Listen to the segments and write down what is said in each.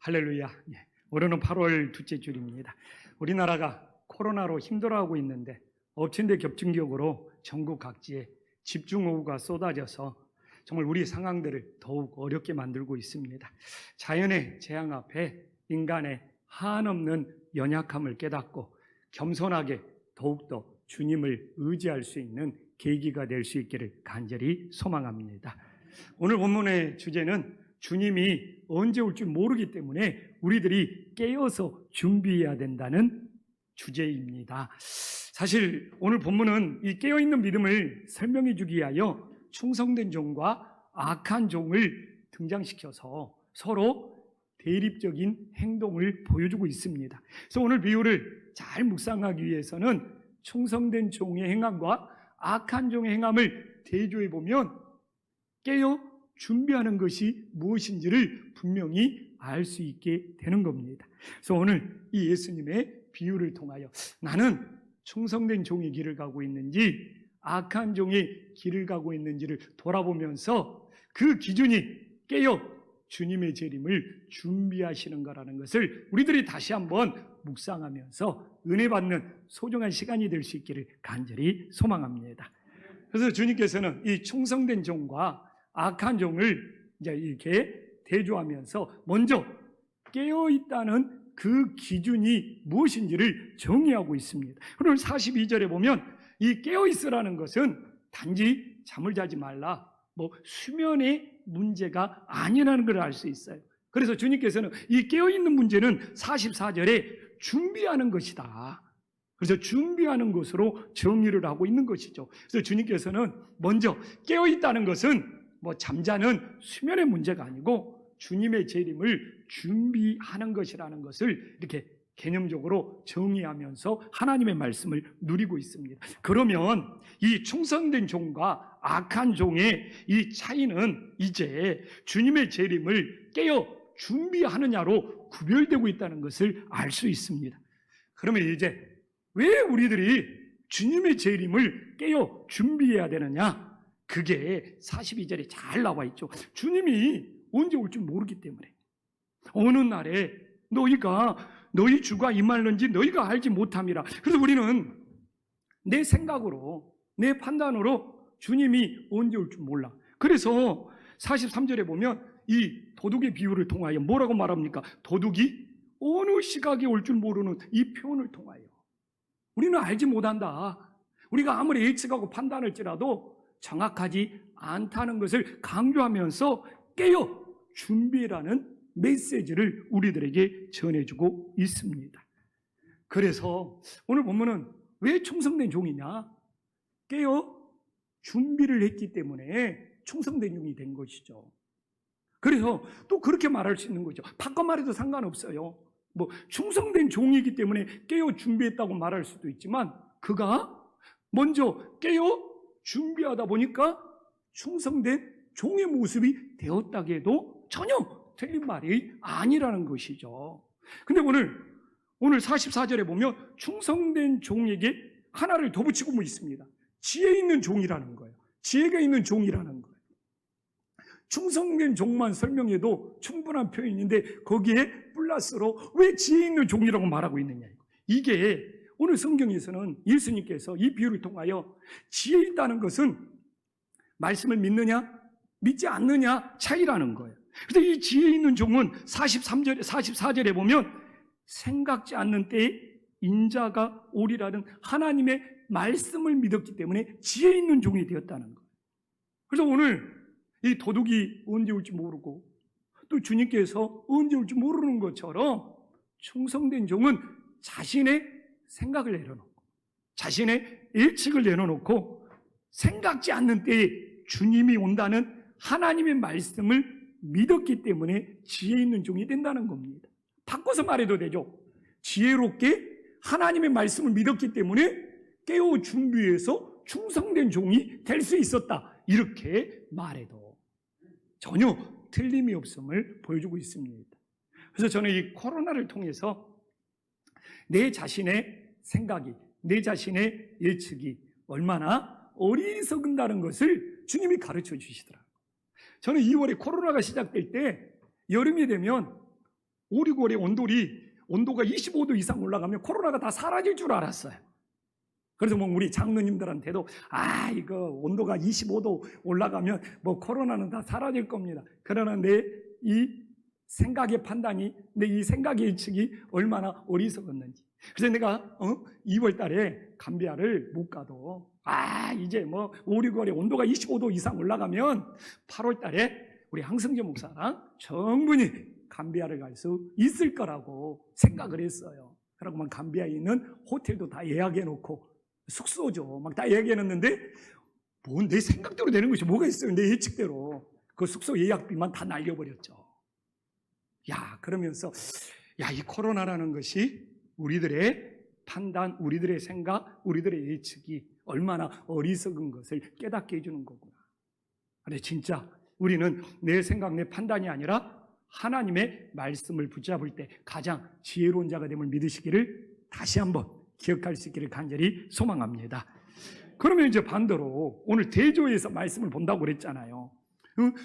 할렐루야. 오늘은 8월 둘째 주일입니다. 우리나라가 코로나로 힘들어하고 있는데 엎친데 겹친 격으로 전국 각지에 집중호우가 쏟아져서 정말 우리 상황들을 더욱 어렵게 만들고 있습니다. 자연의 재앙 앞에 인간의 한없는 연약함을 깨닫고 겸손하게 더욱더 주님을 의지할 수 있는 계기가 될 수 있기를 간절히 소망합니다. 오늘 본문의 주제는 주님이 언제 올지 모르기 때문에 우리들이 깨어서 준비해야 된다는 주제입니다. 사실 오늘 본문은 이 깨어있는 믿음을 설명해 주기 위하여 충성된 종과 악한 종을 등장시켜서 서로 대립적인 행동을 보여주고 있습니다. 그래서 오늘 비유를 잘 묵상하기 위해서는 충성된 종의 행함과 악한 종의 행함을 대조해 보면 깨어 준비하는 것이 무엇인지를 분명히 알 수 있게 되는 겁니다. 그래서 오늘 이 예수님의 비유를 통하여 나는 충성된 종의 길을 가고 있는지 악한 종의 길을 가고 있는지를 돌아보면서 그 기준이 깨어 주님의 재림을 준비하시는 거라는 것을 우리들이 다시 한번 묵상하면서 은혜 받는 소중한 시간이 될 수 있기를 간절히 소망합니다. 그래서 주님께서는 이 충성된 종과 악한 종을 이제 이렇게 대조하면서 먼저 깨어있다는 그 기준이 무엇인지를 정의하고 있습니다. 오늘 42절에 보면 이 깨어있으라는 것은 단지 잠을 자지 말라, 수면의 문제가 아니라는 걸 알 수 있어요. 그래서 주님께서는 이 깨어있는 문제는 44절에 준비하는 것이다. 그래서 준비하는 것으로 정의를 하고 있는 것이죠. 그래서 주님께서는 먼저 깨어있다는 것은 잠자는 수면의 문제가 아니고 주님의 재림을 준비하는 것이라는 것을 이렇게 개념적으로 정의하면서 하나님의 말씀을 누리고 있습니다. 그러면 이 충성된 종과 악한 종의 이 차이는 이제 주님의 재림을 깨어 준비하느냐로 구별되고 있다는 것을 알 수 있습니다. 그러면 이제 왜 우리들이 주님의 재림을 깨어 준비해야 되느냐? 그게 42절에 잘 나와 있죠. 주님이 언제 올지 모르기 때문에 어느 날에 너희 주가 임할는지 너희가 알지 못함이라. 그래서 우리는 내 생각으로 내 판단으로 주님이 언제 올지 몰라. 그래서 43절에 보면 이 도둑의 비유를 통하여 뭐라고 말합니까? 도둑이 어느 시각에 올 줄 모르는 이 표현을 통하여 우리는 알지 못한다. 우리가 아무리 예측하고 판단할지라도 정확하지 않다는 것을 강조하면서 깨어 준비라는 메시지를 우리들에게 전해주고 있습니다. 그래서 오늘 본문은 왜 충성된 종이냐? 깨어 준비를 했기 때문에 충성된 종이 된 것이죠. 그래서 또 그렇게 말할 수 있는 거죠. 바꿔 말해도 상관없어요. 충성된 종이기 때문에 깨어 준비했다고 말할 수도 있지만 그가 먼저 깨어 준비하다 보니까 충성된 종의 모습이 되었다고 해도 전혀 틀린 말이 아니라는 것이죠. 근데 오늘 44절에 보면 충성된 종에게 하나를 더 붙이고 있습니다. 지혜 있는 종이라는 거예요. 지혜가 있는 종이라는 거예요. 충성된 종만 설명해도 충분한 표현인데 거기에 플러스로 왜 지혜 있는 종이라고 말하고 있느냐. 이게 오늘 성경에서는 예수님께서 이 비유를 통하여 지혜 있다는 것은 말씀을 믿느냐 믿지 않느냐 차이라는 거예요. 그런데 이 지혜 있는 종은 44절에 보면 생각지 않는 때에 인자가 오리라는 하나님의 말씀을 믿었기 때문에 지혜 있는 종이 되었다는 거예요. 그래서 오늘 이 도둑이 언제 올지 모르고 또 주님께서 언제 올지 모르는 것처럼 충성된 종은 자신의 생각을 내려놓고 자신의 예측을 내려놓고 생각지 않는 때에 주님이 온다는 하나님의 말씀을 믿었기 때문에 지혜 있는 종이 된다는 겁니다. 바꿔서 말해도 되죠. 지혜롭게 하나님의 말씀을 믿었기 때문에 깨어 준비해서 충성된 종이 될 수 있었다. 이렇게 말해도 전혀 틀림이 없음을 보여주고 있습니다. 그래서 저는 이 코로나를 통해서 내 자신의 생각이, 내 자신의 예측이 얼마나 어리석은다는 것을 주님이 가르쳐 주시더라고요. 저는 2월에 코로나가 시작될 때 여름이 되면 오리골의 온도가 25도 이상 올라가면 코로나가 다 사라질 줄 알았어요. 그래서 뭐 우리 장로님들한테도 이거 온도가 25도 올라가면 뭐 코로나는 다 사라질 겁니다. 그러나 내 이 생각의 판단이, 내 이 생각의 예측이 얼마나 어리석었는지. 그래서 내가 2월 달에 감비아를 못 가도 이제 뭐 오리골의 온도가 25도 이상 올라가면 8월 달에 우리 항승재 목사랑 충분히 감비아를 갈 수 있을 거라고 생각을 했어요. 그러고 막 감비아에 있는 호텔도 다 예약해 놓고, 숙소죠 막 다 예약해 놨는데 뭐 내 생각대로 되는 것이 뭐가 있어요. 내 예측대로 그 숙소 예약비만 다 날려버렸죠. 그러면서 이 코로나라는 것이 우리들의 판단, 우리들의 생각, 우리들의 예측이 얼마나 어리석은 것을 깨닫게 해주는 거구나. 근데 진짜 우리는 내 생각, 내 판단이 아니라 하나님의 말씀을 붙잡을 때 가장 지혜로운 자가 됨을 믿으시기를 다시 한번 기억할 수 있기를 간절히 소망합니다. 그러면 이제 반대로 오늘 대조에서 말씀을 본다고 그랬잖아요.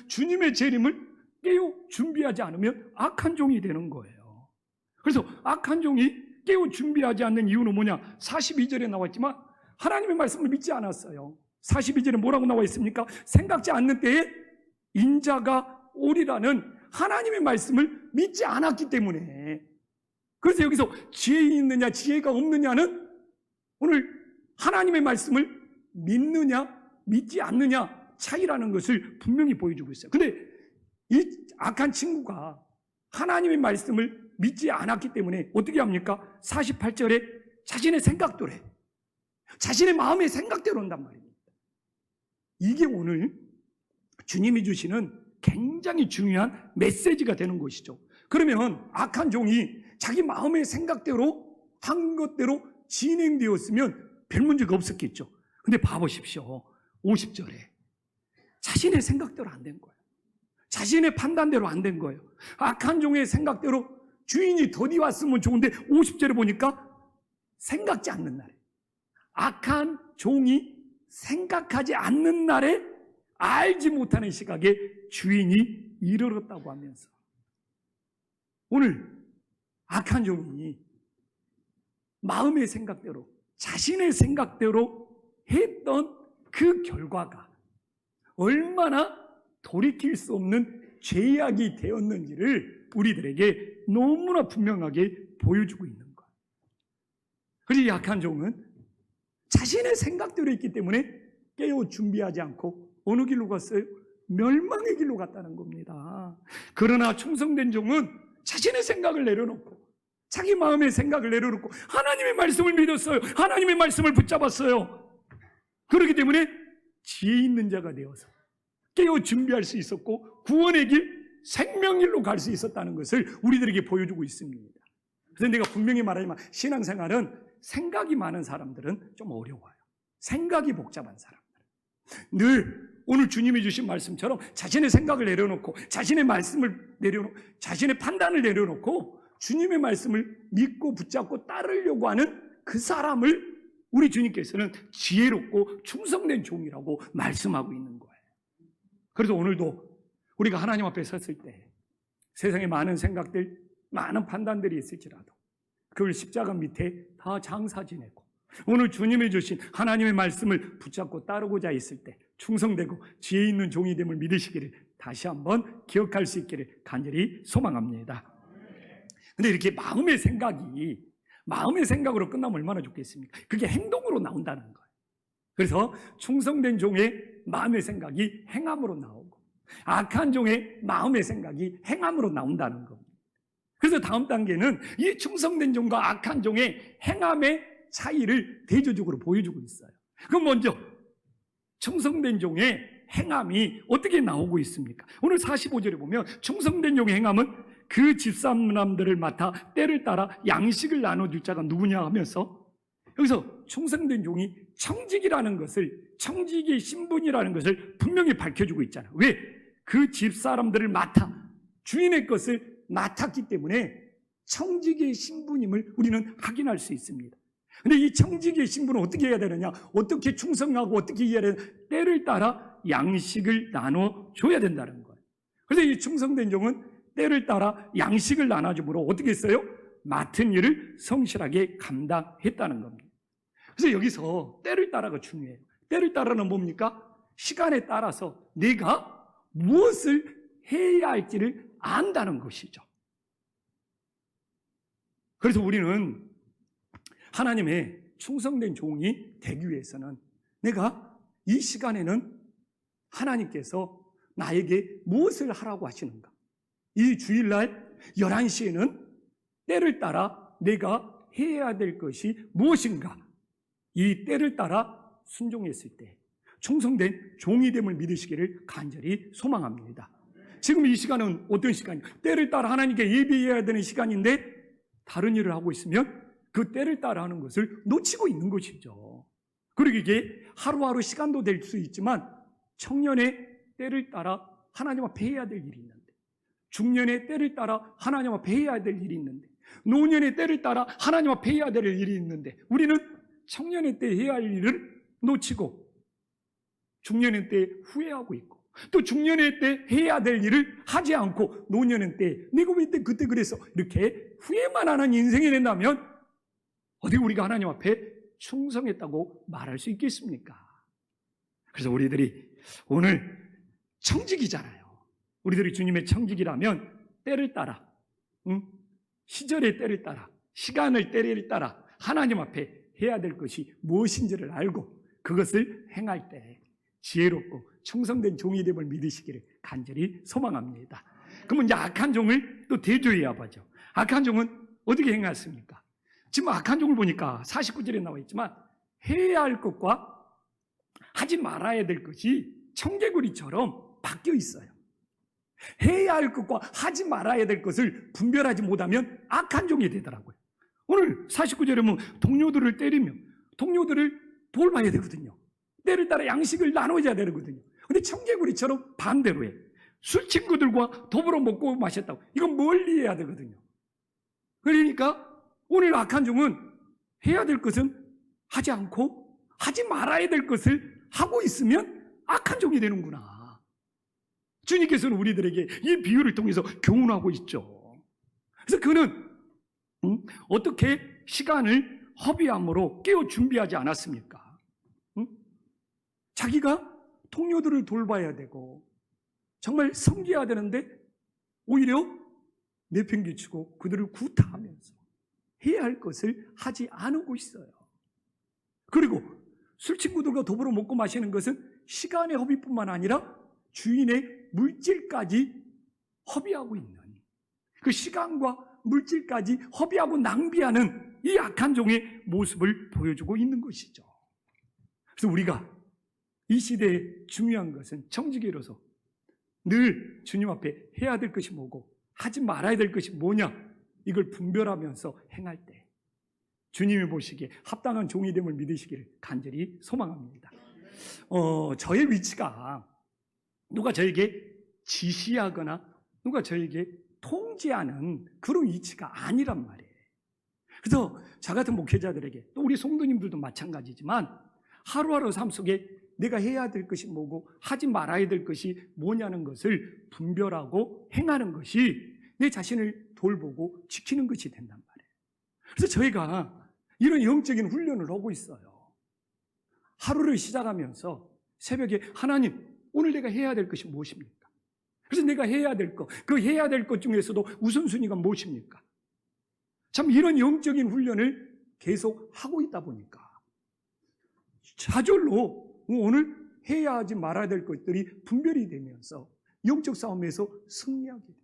주님의 재림을 깨어 준비하지 않으면 악한 종이 되는 거예요. 그래서 악한 종이 깨어 준비하지 않는 이유는 뭐냐? 42절에 나왔지만 하나님의 말씀을 믿지 않았어요. 42절에 뭐라고 나와 있습니까? 생각지 않는 때에 인자가 오리라는 하나님의 말씀을 믿지 않았기 때문에. 그래서 여기서 지혜 있느냐 지혜가 없느냐는 오늘 하나님의 말씀을 믿느냐 믿지 않느냐 차이라는 것을 분명히 보여주고 있어요. 근데 이 악한 친구가 하나님의 말씀을 믿지 않았기 때문에 어떻게 합니까? 48절에 자신의 생각대로 해. 자신의 마음의 생각대로 한단 말입니다. 이게 오늘 주님이 주시는 굉장히 중요한 메시지가 되는 것이죠. 그러면 악한 종이 자기 마음의 생각대로 한 것대로 진행되었으면 별 문제가 없었겠죠. 근데 봐보십시오. 50절에 자신의 생각대로 안 된 거예요. 자신의 판단대로 안 된 거예요. 악한 종의 생각대로 주인이 더디 왔으면 좋은데 50절에 보니까 생각지 않는 날에, 악한 종이 생각하지 않는 날에 알지 못하는 시각에 주인이 이르렀다고 하면서 오늘 악한 종이 마음의 생각대로, 자신의 생각대로 했던 그 결과가 얼마나 돌이킬 수 없는 죄악이 되었는지를 우리들에게 너무나 분명하게 보여주고 있는 거예요. 그리고 이 악한 종은 자신의 생각대로 했기 때문에 깨어 준비하지 않고 어느 길로 갔어요? 멸망의 길로 갔다는 겁니다. 그러나 충성된 종은 자신의 생각을 내려놓고, 자기 마음의 생각을 내려놓고 하나님의 말씀을 믿었어요. 하나님의 말씀을 붙잡았어요. 그렇기 때문에 지혜 있는 자가 되어서 깨어 준비할 수 있었고 구원의 길, 생명길로 갈 수 있었다는 것을 우리들에게 보여주고 있습니다. 그래서 내가 분명히 말하지만 신앙생활은 생각이 많은 사람들은 좀 어려워요. 생각이 복잡한 사람들. 늘 오늘 주님이 주신 말씀처럼 자신의 생각을 내려놓고 자신의 말씀을 내려놓고 자신의 판단을 내려놓고 주님의 말씀을 믿고 붙잡고 따르려고 하는 그 사람을 우리 주님께서는 지혜롭고 충성된 종이라고 말씀하고 있는 거예요. 그래서 오늘도 우리가 하나님 앞에 섰을 때 세상에 많은 생각들, 많은 판단들이 있을지라도 그걸 십자가 밑에 다 장사 지내고 오늘 주님이 주신 하나님의 말씀을 붙잡고 따르고자 했을 때 충성되고 지혜 있는 종이 됨을 믿으시기를 다시 한번 기억할 수 있기를 간절히 소망합니다. 근데 이렇게 마음의 생각으로 끝나면 얼마나 좋겠습니까? 그게 행동으로 나온다는 거예요. 그래서 충성된 종의 마음의 생각이 행함으로 나오고 악한 종의 마음의 생각이 행함으로 나온다는 겁니다. 그래서 다음 단계는 이 충성된 종과 악한 종의 행함의 차이를 대조적으로 보여주고 있어요. 그럼 먼저 충성된 종의 행함이 어떻게 나오고 있습니까? 오늘 45절에 보면 충성된 종의 행함은 그 집사람들을 맡아 때를 따라 양식을 나눠줄 자가 누구냐 하면서 여기서 충성된 종이 청직이라는 것을, 청직의 신분이라는 것을 분명히 밝혀주고 있잖아요. 왜? 그 집사람들을 맡아, 주인의 것을 맡았기 때문에 청직의 신분임을 우리는 확인할 수 있습니다. 근데 이 청직의 신분은 어떻게 해야 되느냐? 어떻게 충성하고 어떻게 해야 되느냐? 때를 따라 양식을 나눠줘야 된다는 거예요. 그래서 이 충성된 종은 때를 따라 양식을 나눠줌으로 어떻게 했어요? 맡은 일을 성실하게 감당했다는 겁니다. 그래서 여기서 때를 따라가 중요해요. 때를 따라는 뭡니까? 시간에 따라서 내가 무엇을 해야 할지를 안다는 것이죠. 그래서 우리는 하나님의 충성된 종이 되기 위해서는 내가 이 시간에는 하나님께서 나에게 무엇을 하라고 하시는가? 이 주일날 11시에는 때를 따라 내가 해야 될 것이 무엇인가? 이 때를 따라 순종했을 때 충성된 종이 됨을 믿으시기를 간절히 소망합니다. 지금 이 시간은 어떤 시간이에요? 때를 따라 하나님께 예배해야 되는 시간인데 다른 일을 하고 있으면 그 때를 따라 하는 것을 놓치고 있는 것이죠. 그리고 이게 하루하루 시간도 될 수 있지만 청년의 때를 따라 하나님 앞에 해야 될 일이 있는데, 중년의 때를 따라 하나님 앞에 해야 될 일이 있는데, 노년의 때를 따라 하나님 앞에 해야 될 일이 있는데, 우리는 청년의 때 해야 할 일을 놓치고 중년의 때 후회하고 있고, 또 중년의 때 해야 될 일을 하지 않고 노년의 때 내가 왜 그때 그래서 이렇게 후회만 하는 인생이 된다면 어디 우리가 하나님 앞에 충성했다고 말할 수 있겠습니까? 그래서 우리들이 오늘 청직이잖아요. 우리들이 주님의 청직이라면 때를 따라, 시절의 때를 따라, 시간의 때를 따라 하나님 앞에 해야 될 것이 무엇인지를 알고 그것을 행할 때 지혜롭고 충성된 종이 됨을 믿으시기를 간절히 소망합니다. 그러면 이제 악한 종을 또 대조해야 하죠. 악한 종은 어떻게 행했습니까? 지금 악한 종을 보니까 49절에 나와 있지만 해야 할 것과 하지 말아야 될 것이 청개구리처럼 바뀌어 있어요. 해야 할 것과 하지 말아야 될 것을 분별하지 못하면 악한 종이 되더라고요. 오늘 49절에 보면 동료들을 때리면 동료들을 돌봐야 되거든요. 때를 따라 양식을 나눠줘야 되거든요. 근데 청개구리처럼 반대로 해. 술 친구들과 더불어 먹고 마셨다고. 이건 멀리 해야 되거든요. 그러니까 오늘 악한 종은 해야 될 것은 하지 않고 하지 말아야 될 것을 하고 있으면 악한 종이 되는구나. 주님께서는 우리들에게 이 비유를 통해서 교훈하고 있죠. 그래서 그는 어떻게 시간을 허비함으로 깨어 준비하지 않았습니까? 자기가 동료들을 돌봐야 되고 정말 섬겨야 되는데 오히려 내팽개치고 그들을 구타하면서 해야 할 것을 하지 않고 있어요. 그리고 술 친구들과 더불어 먹고 마시는 것은 시간의 허비뿐만 아니라 주인의 물질까지 허비하고 있는, 그 시간과 물질까지 허비하고 낭비하는 이 악한 종의 모습을 보여주고 있는 것이죠. 그래서 우리가 이 시대에 중요한 것은 청지기로서 늘 주님 앞에 해야 될 것이 뭐고 하지 말아야 될 것이 뭐냐, 이걸 분별하면서 행할 때 주님이 보시기에 합당한 종이 됨을 믿으시기를 간절히 소망합니다. 저의 위치가 누가 저에게 지시하거나 누가 저에게 통제하는 그런 위치가 아니란 말이에요. 그래서 저 같은 목회자들에게, 또 우리 성도님들도 마찬가지지만 하루하루 삶 속에 내가 해야 될 것이 뭐고 하지 말아야 될 것이 뭐냐는 것을 분별하고 행하는 것이 내 자신을 돌보고 지키는 것이 된단 말이에요. 그래서 저희가 이런 영적인 훈련을 하고 있어요. 하루를 시작하면서 새벽에 하나님, 오늘 내가 해야 될 것이 무엇입니까? 그래서 내가 해야 될 것, 그 해야 될 것 중에서도 우선순위가 무엇입니까? 참 이런 영적인 훈련을 계속 하고 있다 보니까 좌절로 오늘 해야 하지 말아야 될 것들이 분별이 되면서 영적 싸움에서 승리하게 돼요.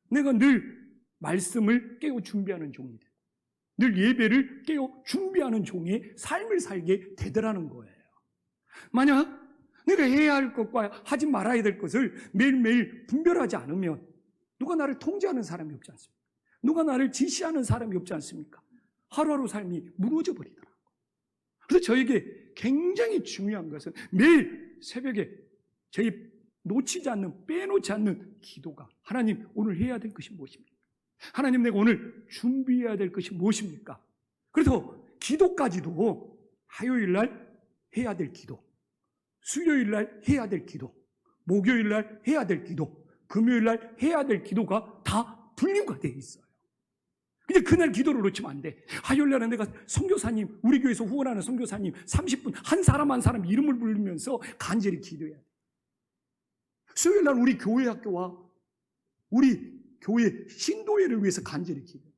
내가 늘 말씀을 깨어 준비하는 종이 돼요. 늘 예배를 깨어 준비하는 종의 삶을 살게 되더라는 거예요. 만약 내가 해야 할 것과 하지 말아야 될 것을 매일매일 분별하지 않으면 누가 나를 통제하는 사람이 없지 않습니까? 누가 나를 지시하는 사람이 없지 않습니까? 하루하루 삶이 무너져 버리더라고요. 그래서 저에게 굉장히 중요한 것은 매일 새벽에 저희 놓치지 않는, 빼놓지 않는 기도가, 하나님 오늘 해야 될 것이 무엇입니까? 하나님 내가 오늘 준비해야 될 것이 무엇입니까? 그래서 기도까지도 화요일 날 해야 될 기도, 수요일 날 해야 될 기도, 목요일 날 해야 될 기도, 금요일 날 해야 될 기도가 다 분류가 되어 있어요. 근데 그날 기도를 놓치면 안 돼. 화요일 날은 내가 선교사님, 우리 교회에서 후원하는 선교사님 30분 한 사람 한 사람 이름을 부르면서 간절히 기도해야 돼. 수요일 날 우리 교회 학교와 우리 교회 신도회를 위해서 간절히 기도해.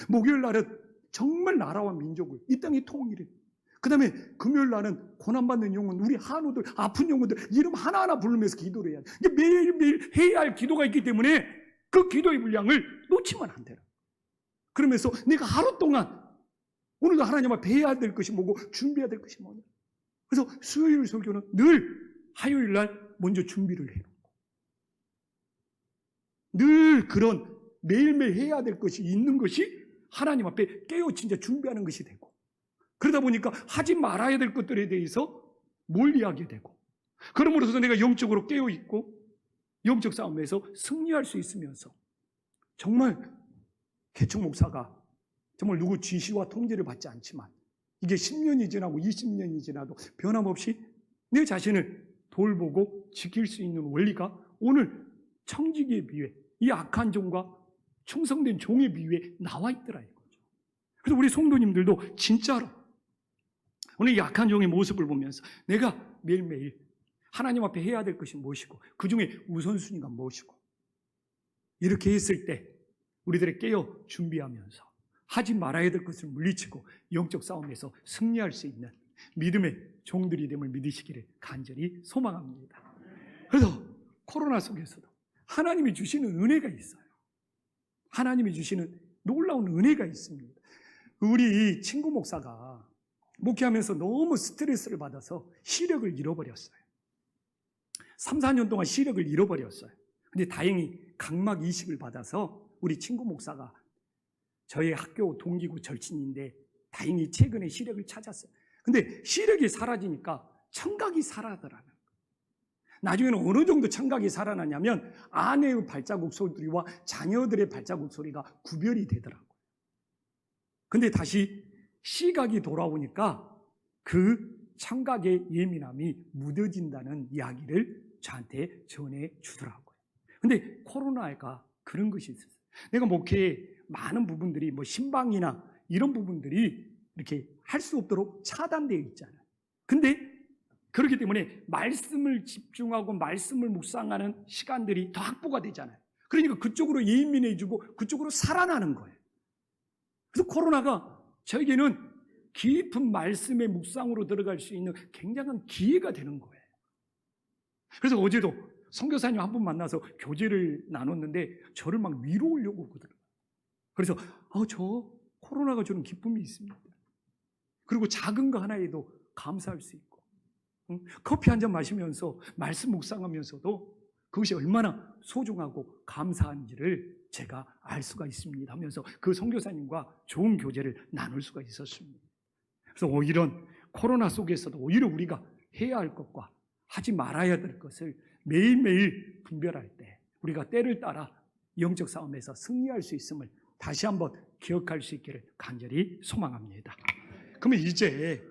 목요일 날은 정말 나라와 민족을, 이 땅의 통일을. 그 다음에 금요일 날은 고난받는 영혼, 우리 한우들, 아픈 영혼들 이름 하나하나 부르면서 기도를 해야 돼. 매일매일 해야 할 기도가 있기 때문에 그 기도의 분량을 놓치면 안 돼요. 그러면서 내가 하루 동안 오늘도 하나님 앞에 해야 될 것이 뭐고 준비해야 될 것이 뭐냐. 그래서 수요일 설교는 늘 화요일 날 먼저 준비를 해놓고 늘 그런 매일매일 해야 될 것이 있는 것이 하나님 앞에 깨어 진짜 준비하는 것이 되고, 그러다 보니까 하지 말아야 될 것들에 대해서 멀리하게 되고, 그러므로서 내가 영적으로 깨어 있고 영적 싸움에서 승리할 수 있으면서 정말 개척 목사가 정말 누구 지시와 통제를 받지 않지만 이게 10년이 지나고 20년이 지나도 변함없이 내 자신을 돌보고 지킬 수 있는 원리가 오늘 청지기의 비유에 이 악한 종과 충성된 종의 비유에 나와 있더라 이거죠. 그래서 우리 성도님들도 진짜로 오늘 이 악한 종의 모습을 보면서 내가 매일매일 하나님 앞에 해야 될 것이 무엇이고 그 중에 우선순위가 무엇이고 이렇게 했을 때 우리들의 깨어 준비하면서 하지 말아야 될 것을 물리치고 영적 싸움에서 승리할 수 있는 믿음의 종들이 됨을 믿으시기를 간절히 소망합니다. 그래서 코로나 속에서도 하나님이 주시는 은혜가 있어요. 하나님이 주시는 놀라운 은혜가 있습니다. 우리 친구 목사가 목회하면서 너무 스트레스를 받아서 시력을 잃어버렸어요. 3, 4년 동안 시력을 잃어버렸어요. 근데 다행히 각막 이식을 받아서 우리 친구 목사가 저희 학교 동기고 절친인데 다행히 최근에 시력을 찾았어요. 근데 시력이 사라지니까 청각이 살아나더라는 거예요. 나중에는 어느 정도 청각이 살아나냐면 아내의 발자국 소리와 자녀들의 발자국 소리가 구별이 되더라고요. 근데 다시 시각이 돌아오니까 그 청각의 예민함이 무뎌진다는 이야기를 저한테 전해주더라고요. 근데 코로나가 그런 것이 있었어요. 내가 목회에 많은 부분들이 뭐 신방이나 이런 부분들이 이렇게 할 수 없도록 차단되어 있잖아요. 근데 그렇기 때문에 말씀을 집중하고 말씀을 묵상하는 시간들이 더 확보가 되잖아요. 그러니까 그쪽으로 예민해지고 그쪽으로 살아나는 거예요. 그래서 코로나가 저에게는 깊은 말씀의 묵상으로 들어갈 수 있는 굉장한 기회가 되는 거예요. 그래서 어제도 선교사님 한 분 만나서 교제를 나눴는데 저를 막 위로하려고 그러더라고요. 그래서 저 코로나가 주는 기쁨이 있습니다. 그리고 작은 거 하나에도 감사할 수 있고 커피 한 잔 마시면서 말씀 묵상하면서도 그것이 얼마나 소중하고 감사한지를 제가 알 수가 있습니다 하면서 그 선교사님과 좋은 교제를 나눌 수가 있었습니다. 그래서 이런 코로나 속에서도 오히려 우리가 해야 할 것과 하지 말아야 될 것을 매일매일 분별할 때 우리가 때를 따라 영적 싸움에서 승리할 수 있음을 다시 한번 기억할 수 있기를 간절히 소망합니다. 그러면 이제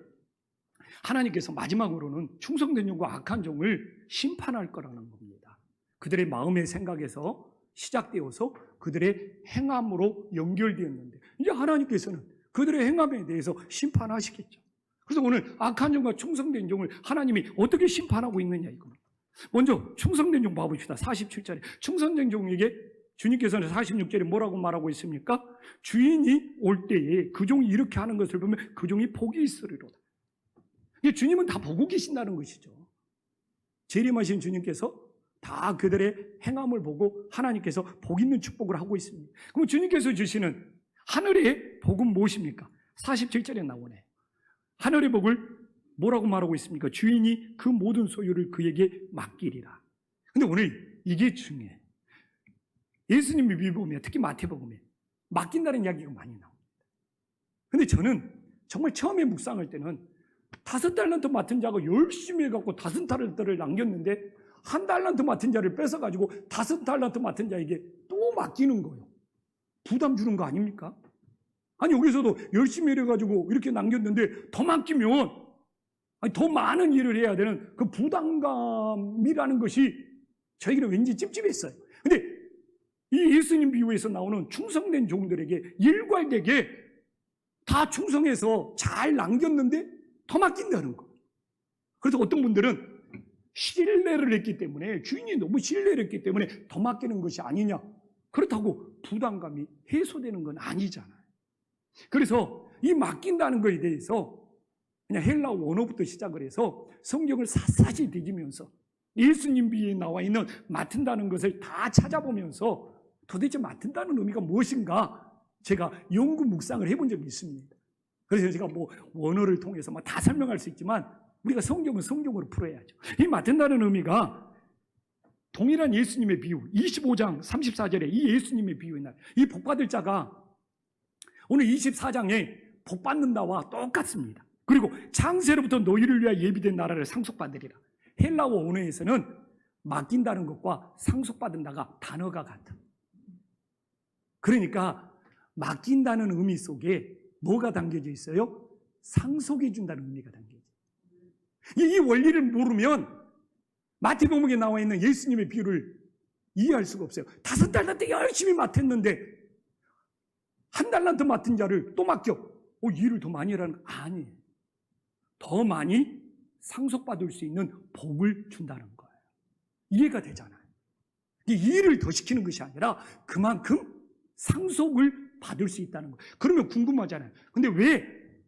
하나님께서 마지막으로는 충성된 종과 악한 종을 심판할 거라는 겁니다. 그들의 마음의 생각에서 시작되어서 그들의 행함으로 연결되었는데 이제 하나님께서는 그들의 행함에 대해서 심판하시겠죠. 그래서 오늘 악한 종과 충성된 종을 하나님이 어떻게 심판하고 있느냐 이겁니다. 먼저 충성된 종 봐봅시다. 47절에 충성된 종에게 주님께서는 46절에 뭐라고 말하고 있습니까? 주인이 올 때에 그 종이 이렇게 하는 것을 보면 그 종이 복이 있으리로다. 주님은 다 보고 계신다는 것이죠. 재림하신 주님께서 다 그들의 행함을 보고 하나님께서 복 있는 축복을 하고 있습니다. 그럼 주님께서 주시는 하늘의 복은 무엇입니까? 47절에 나오네. 하늘의 복을 뭐라고 말하고 있습니까? 주인이 그 모든 소유를 그에게 맡기리라. 근데 오늘 이게 중요해. 예수님의 비유복음에 특히 마태복음에 맡긴다는 이야기가 많이 나옵니다. 근데 저는 정말 처음에 묵상할 때는 5달란트 맡은 자가 열심히 해갖고 5달란트를 남겼는데 1달란트 맡은 자를 뺏어가지고 5달란트 맡은 자에게 또 맡기는 거예요. 부담 주는 거 아닙니까? 아니 여기서도 열심히 해가지고 이렇게 남겼는데 더 맡기면 더 많은 일을 해야 되는 그 부담감이라는 것이 저에게는 왠지 찝찝했어요. 근데 이 예수님 비유에서 나오는 충성된 종들에게 일괄되게 다 충성해서 잘 남겼는데 더 맡긴다는 거. 그래서 어떤 분들은 신뢰를 했기 때문에, 주인이 너무 신뢰를 했기 때문에 더 맡기는 것이 아니냐. 그렇다고 부담감이 해소되는 건 아니잖아요. 그래서 이 맡긴다는 것에 대해서 그냥 헬라 원어부터 시작을 해서 성경을 샅샅이 뒤지면서 예수님 비유에 나와 있는 맡은다는 것을 다 찾아보면서 도대체 맡은다는 의미가 무엇인가 제가 연구 묵상을 해본 적이 있습니다. 그래서 제가 뭐 원어를 통해서 다 설명할 수 있지만 우리가 성경은 성경으로 풀어야죠. 이 맡은다는 의미가 동일한 예수님의 비유 25장 34절에 이 예수님의 비유의 날, 이 복받을 자가 오늘 24장에 복받는다와 똑같습니다. 그리고 창세로부터 너희를 위하여 예비된 나라를 상속받으리라. 헬라어 원어에서는 맡긴다는 것과 상속받는다가 단어가 같아. 그러니까 맡긴다는 의미 속에 뭐가 담겨져 있어요? 상속해 준다는 의미가 담겨져 있어요. 이 원리를 모르면 마태복음에 나와 있는 예수님의 비유를 이해할 수가 없어요. 5달란트 열심히 맡았는데 1달란트 맡은 자를 또 맡겨. 일을 더 많이 하라는 거 아니에요. 더 많이 상속받을 수 있는 복을 준다는 거예요. 이해가 되잖아요. 이 일을 더 시키는 것이 아니라 그만큼 상속을 받을 수 있다는 거예요. 그러면 궁금하잖아요. 근데 왜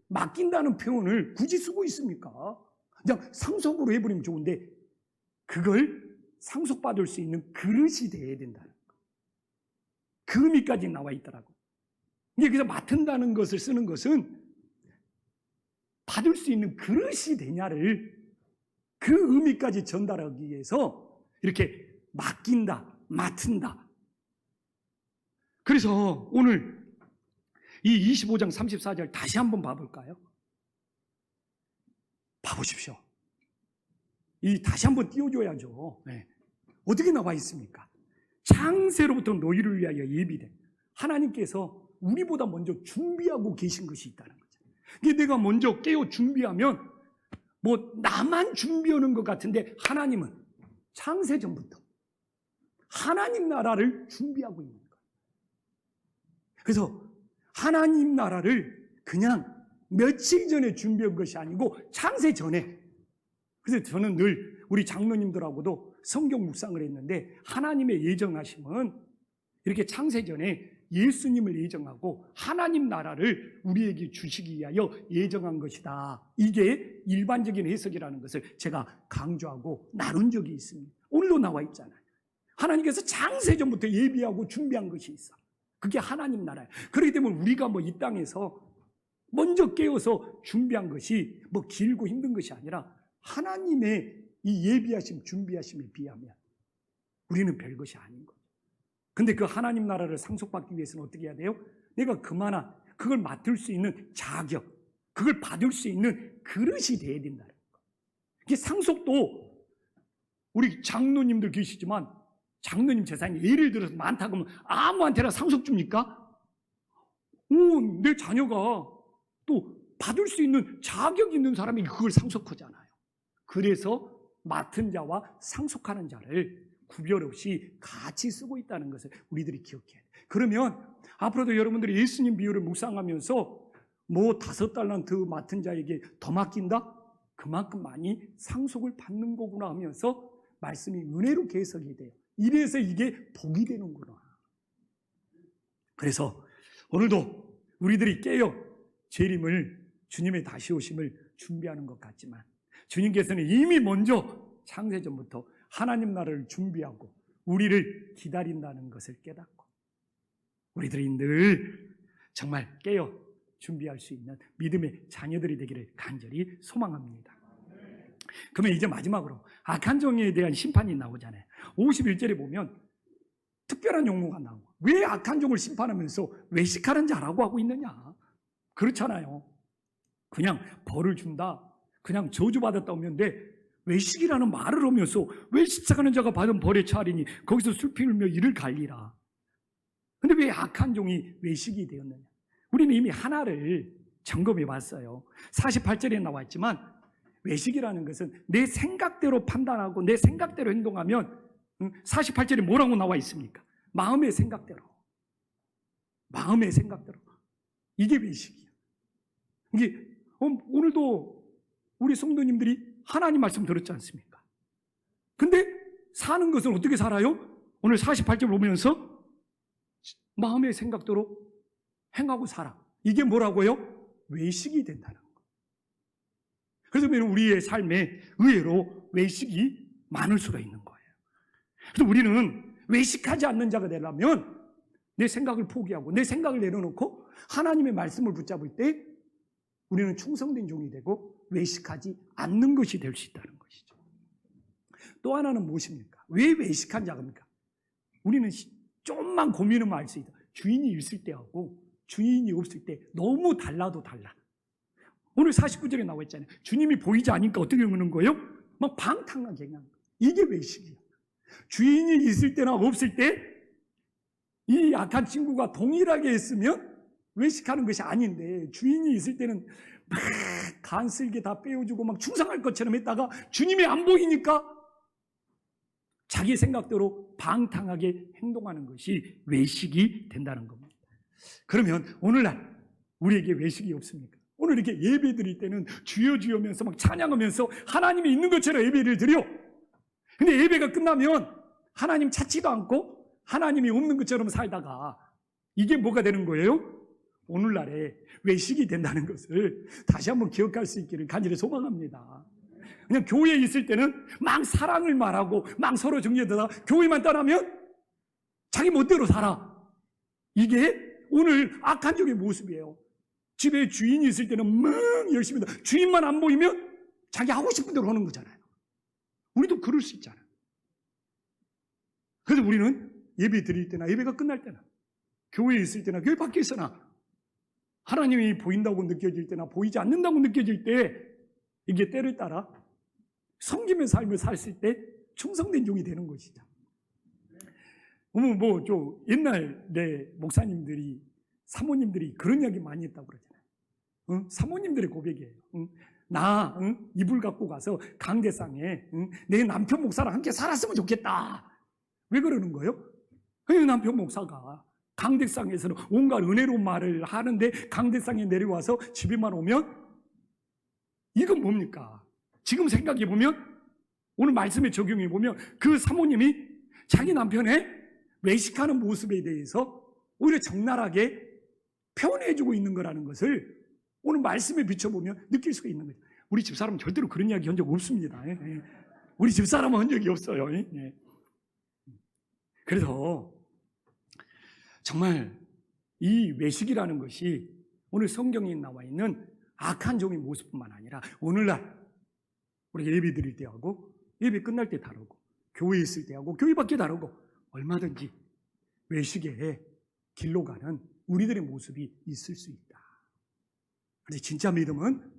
맡긴다는 표현을 굳이 쓰고 있습니까? 그냥 상속으로 해버리면 좋은데 그걸 상속받을 수 있는 그릇이 돼야 된다는 거예요. 그 의미까지 나와 있더라고요. 여기서 맡은다는 것을 쓰는 것은 받을 수 있는 그릇이 되냐를 그 의미까지 전달하기 위해서 이렇게 맡긴다, 맡은다. 그래서 오늘 이 25장 34절 다시 한번 봐볼까요? 봐보십시오. 다시 한번 띄워줘야죠. 네. 어떻게 나와 있습니까? 창세로부터 너희를 위하여 예비된, 하나님께서 우리보다 먼저 준비하고 계신 것이 있다는 거죠. 내가 먼저 깨어 준비하면 나만 준비하는 것 같은데 하나님은 창세 전부터 하나님 나라를 준비하고 있는 거예요. 그래서 하나님 나라를 그냥 며칠 전에 준비한 것이 아니고 창세 전에. 그래서 저는 늘 우리 장로님들하고도 성경 묵상을 했는데 하나님의 예정하심은 이렇게 창세 전에 예수님을 예정하고 하나님 나라를 우리에게 주시기 위하여 예정한 것이다. 이게 일반적인 해석이라는 것을 제가 강조하고 나눈 적이 있습니다. 오늘도 나와 있잖아요. 하나님께서 창세 전부터 예비하고 준비한 것이 있어. 그게 하나님 나라예요. 그렇기 때문에 우리가 이 땅에서 먼저 깨어서 준비한 것이 길고 힘든 것이 아니라 하나님의 이 예비하심, 준비하심에 비하면 우리는 별것이 아닌 거죠. 근데 그 하나님 나라를 상속받기 위해서는 어떻게 해야 돼요? 내가 그만한 그걸 맡을 수 있는 자격, 그걸 받을 수 있는 그릇이 돼야 된다는 거. 이게 상속도 우리 장로님들 계시지만 장로님 재산이 예를 들어서 많다고 하면 아무한테나 상속 줍니까? 내 자녀가 또 받을 수 있는 자격 있는 사람이 그걸 상속하잖아요. 그래서 맡은 자와 상속하는 자를 구별 없이 같이 쓰고 있다는 것을 우리들이 기억해야 돼요. 그러면 앞으로도 여러분들이 예수님 비유를 묵상하면서 5달란트 맡은 자에게 더 맡긴다? 그만큼 많이 상속을 받는 거구나 하면서 말씀이 은혜롭게 해석이 돼요. 이래서 이게 복이 되는구나. 그래서 오늘도 우리들이 깨어 재림을, 주님의 다시 오심을 준비하는 것 같지만 주님께서는 이미 먼저 창세전부터 하나님 나라를 준비하고 우리를 기다린다는 것을 깨닫고 우리들이 늘 정말 깨어 준비할 수 있는 믿음의 자녀들이 되기를 간절히 소망합니다. 그러면 이제 마지막으로 악한 종에 대한 심판이 나오잖아요. 51절에 보면 특별한 용어가 나오고, 왜 악한 종을 심판하면서 외식하는 자라고 하고 있느냐? 그렇잖아요. 그냥 벌을 준다, 그냥 저주받았다 오면 돼. 외식이라는 말을 하면서 외식하는 자가 받은 벌의 차리니 거기서 술 피우며 이를 갈리라. 근데 왜 악한 종이 외식이 되었느냐? 우리는 이미 하나를 점검해 봤어요. 48절에 나와 있지만 외식이라는 것은 내 생각대로 판단하고 내 생각대로 행동하면 48절에 뭐라고 나와 있습니까? 마음의 생각대로. 마음의 생각대로. 이게 외식이야. 이게 오늘도 우리 성도님들이 하나님 말씀 들었지 않습니까? 근데 사는 것은 어떻게 살아요? 오늘 48절 보면서 마음의 생각대로 행하고 살아. 이게 뭐라고요? 외식이 된다는 거. 그래서 우리의 삶에 의외로 외식이 많을 수가 있는 거예요. 그래서 우리는 외식하지 않는 자가 되려면 내 생각을 포기하고 내 생각을 내려놓고 하나님의 말씀을 붙잡을 때 우리는 충성된 종이 되고 외식하지 않는 것이 될 수 있다는 것이죠. 또 하나는 무엇입니까? 왜 외식한 자입니까? 우리는 좀만 고민하면 알 수 있다. 주인이 있을 때하고 주인이 없을 때 너무 달라도 달라. 오늘 49절에 나와 있잖아요. 주님이 보이지 않으니까 어떻게 하는 거예요? 막 방탕하게 그냥. 이게 외식이야. 주인이 있을 때나 없을 때 이 약한 친구가 동일하게 했으면 외식하는 것이 아닌데 주인이 있을 때는 막 간슬게 다 빼어주고 막 충성할 것처럼 했다가 주님이 안 보이니까 자기 생각대로 방탕하게 행동하는 것이 외식이 된다는 겁니다. 그러면 오늘날 우리에게 외식이 없습니까? 오늘 이렇게 예배 드릴 때는 주여 주여면서 막 찬양하면서 하나님이 있는 것처럼 예배를 드려. 근데 예배가 끝나면 하나님 찾지도 않고 하나님이 없는 것처럼 살다가 이게 뭐가 되는 거예요? 오늘날에 외식이 된다는 것을 다시 한번 기억할 수 있기를 간절히 소망합니다. 그냥 교회에 있을 때는 막 사랑을 말하고 막 서로 정리하다가 교회만 떠나면 자기 멋대로 살아. 이게 오늘 악한 종의 모습이에요. 집에 주인이 있을 때는 막 열심히 한다. 주인만 안 보이면 자기 하고 싶은 대로 하는 거잖아요. 우리도 그럴 수 있잖아요. 그래서 우리는 예배 드릴 때나 예배가 끝날 때나 교회에 있을 때나 교회 밖에 있으나 하나님이 보인다고 느껴질 때나 보이지 않는다고 느껴질 때 이게 때를 따라 섬김의 삶을 살았을 때 충성된 종이 되는 것이죠. 옛날 내 목사님들이 사모님들이 그런 이야기 많이 했다고 그러잖아요. 사모님들의 고백이에요. 나 이불 갖고 가서 강대상에 내 남편 목사랑 함께 살았으면 좋겠다. 왜 그러는 거예요? 그 남편 목사가 강대상에서는 온갖 은혜로운 말을 하는데 강대상에 내려와서 집에만 오면 이건 뭡니까? 지금 생각해 보면 오늘 말씀에 적용해 보면 그 사모님이 자기 남편의 외식하는 모습에 대해서 오히려 적나라하게 표현해주고 있는 거라는 것을 오늘 말씀에 비춰보면 느낄 수가 있는 거죠. 우리 집사람은 절대로 그런 이야기 한 적 없습니다. 우리 집사람은 한 적이 없어요. 그래서 정말 이 외식이라는 것이 오늘 성경에 나와 있는 악한 종의 모습뿐만 아니라 오늘날 우리가 예배 드릴 때하고 예배 끝날 때 다르고 교회에 있을 때하고 교회 밖에 다르고 얼마든지 외식의 길로 가는 우리들의 모습이 있을 수 있다. 그런데 진짜 믿음은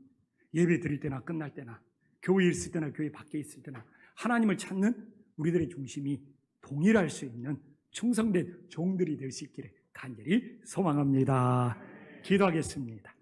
예배 드릴 때나 끝날 때나 교회에 있을 때나 교회 밖에 있을 때나 하나님을 찾는 우리들의 중심이 동일할 수 있는 충성된 종들이 될 수 있기를 간절히 소망합니다. 기도하겠습니다.